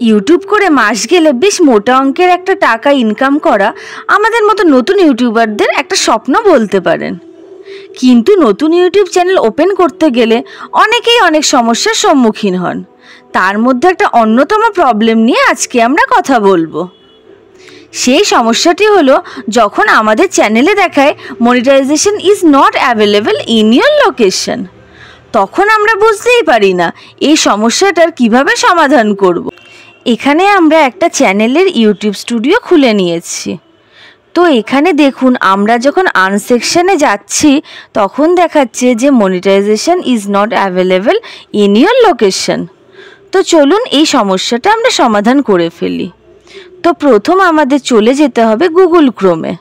YouTube করে মাস গেলে বেশ মোটা অঙ্কের একটা টাকা ইনকাম করা আমাদের মতো নতুন ইউটিউবারদের একটা স্বপ্ন বলতে পারেন। কিন্তু নতুন ইউটিউব চ্যানেল ওপেন করতে গেলে অনেকেই অনেক সমস্যার সম্মুখীন হন। তার মধ্যে একটা অন্যতম প্রবলেম নিয়ে আজকে আমরা কথা বলবো। সেই সমস্যাটি হলো, যখন আমাদের চ্যানেলে দেখায় monetisation is not available in your location, তখন আমরা বুঝতেই পারি না এই সমস্যাটার কিভাবে সমাধান করব। এখানে আমরা একটা চ্যানেলের ইউটিউব স্টুডিও খুলে নিয়েছি। তো এখানে দেখুন, আমরা যখন আর্ন সেকশনে যাচ্ছি তখন দেখাচ্ছে যে monetisation is not available in your location. তো চলুন এই সমস্যাটা আমরা সমাধান করে ফেলি। তো প্রথম আমাদের চলে যেতে হবে গুগল ক্রোমে।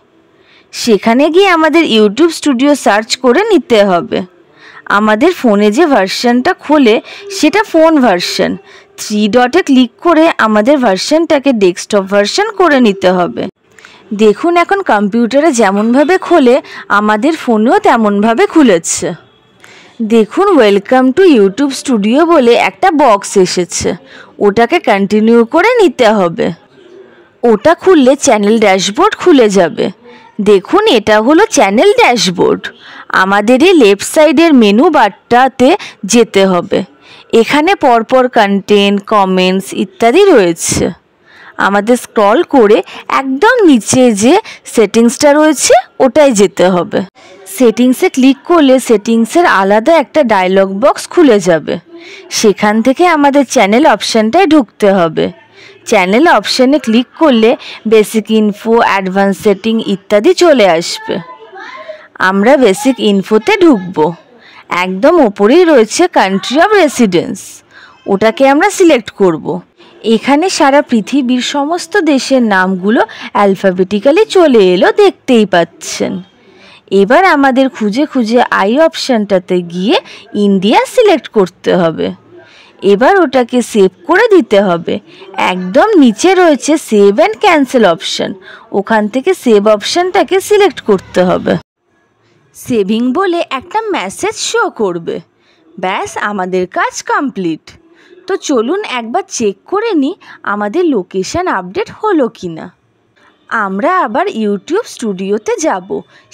সেখানে গিয়ে আমাদের ইউটিউব স্টুডিও সার্চ করে নিতে হবে। আমাদের ফোনে যে ভার্সনটা খোলে সেটা ফোন ভার্সন। 3 ডটে ক্লিক করে আমাদের ভার্সনটাকে ডেস্কটপ ভার্সন করে নিতে হবে। দেখুন, এখন কম্পিউটারে যেমনভাবে খোলে আমাদের ফোনেও তেমনভাবে খুলেছে। দেখুন, ওয়েলকাম টু ইউটিউব স্টুডিও বলে একটা বক্স এসেছে, ওটাকে কন্টিনিউ করে নিতে হবে। ওটা খুললে চ্যানেল ড্যাশবোর্ড খুলে যাবে। দেখুন, এটা হলো চ্যানেল ড্যাশবোর্ড। আমাদের এই লেফট সাইডের মেনু বারটাতে যেতে হবে। এখানে পরপর কন্টেন্ট, কমেন্টস ইত্যাদি রয়েছে। আমাদের স্ক্রল করে একদম নিচে যে সেটিংসটা রয়েছে ওটাই যেতে হবে। সেটিংসে ক্লিক করলে সেটিংসের আলাদা একটা ডায়লগ বক্স খুলে যাবে। সেখান থেকে আমাদের চ্যানেল অপশানটায় ঢুকতে হবে। চ্যানেল অপশানে ক্লিক করলে বেসিক ইনফো, অ্যাডভান্স সেটিং ইত্যাদি চলে আসবে। আমরা বেসিক ইনফোতে ঢুকবো। একদম ওপরেই রয়েছে কান্ট্রি অফ রেসিডেন্স, ওটাকে আমরা সিলেক্ট করব। এখানে সারা পৃথিবীর সমস্ত দেশের নামগুলো অ্যালফাবেটিক্যালি চলে এলো, দেখতেই পাচ্ছেন। এবার আমাদের খুঁজে খুঁজে আই অপশানটাতে গিয়ে ইন্ডিয়া সিলেক্ট করতে হবে। এবার ওটাকে সেভ করে দিতে হবে। একদম নিচে রয়েছে সেভ অ্যান্ড ক্যান্সেল অপশান, ওখান থেকে সেভ অপশানটাকে সিলেক্ট করতে হবে। সেভিং বলে একটা মেসেজ শো করবে। ব্যাস, আমাদের কাজ কমপ্লিট। তো চলুন একবার চেক করে নিই আমাদের লোকেশান আপডেট হলো কি না। আমরা আবার ইউটিউব স্টুডিওতে যাব।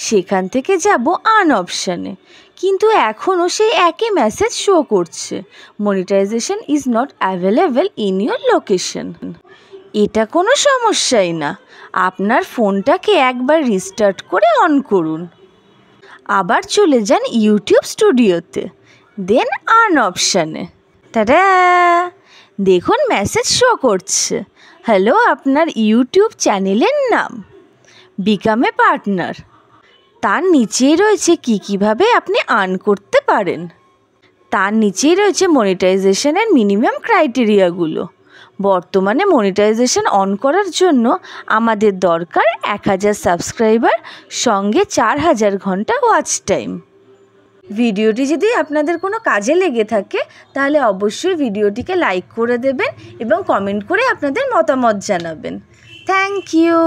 সেখান থেকে যাব আর্ন অপশানে, কিন্তু এখনও সেই একই মেসেজ শো করছে, monetisation is not available in your location. এটা কোনো সমস্যাই না। আপনার ফোনটাকে একবার রিস্টার্ট করে অন করুন। আবার চলে যান ইউটিউব স্টুডিওতে, দেন আর্ন অপশানে। টাটা! দেখুন, মেসেজ শো করছে, হ্যালো, আপনার ইউটিউব চ্যানেলের নাম, বিকাম এ পার্টনার। তার নিচেই রয়েছে কীভাবে আপনি আর্ন করতে পারেন। তার নিচেই রয়েছে মনিটাইজেশনের মিনিমাম ক্রাইটেরিয়াগুলো। বর্তমানে মনিটাইজেশন অন করার জন্য আমাদের দরকার 1000 সাবস্ক্রাইবার, সঙ্গে 4000 ঘন্টা ওয়াচ টাইম। ভিডিওটি যদি আপনাদের কোনো কাজে লেগে থাকে তাহলে অবশ্যই ভিডিওটিকে লাইক করে দেবেন এবং কমেন্ট করে আপনাদের মতামত জানাবেন। Thank you.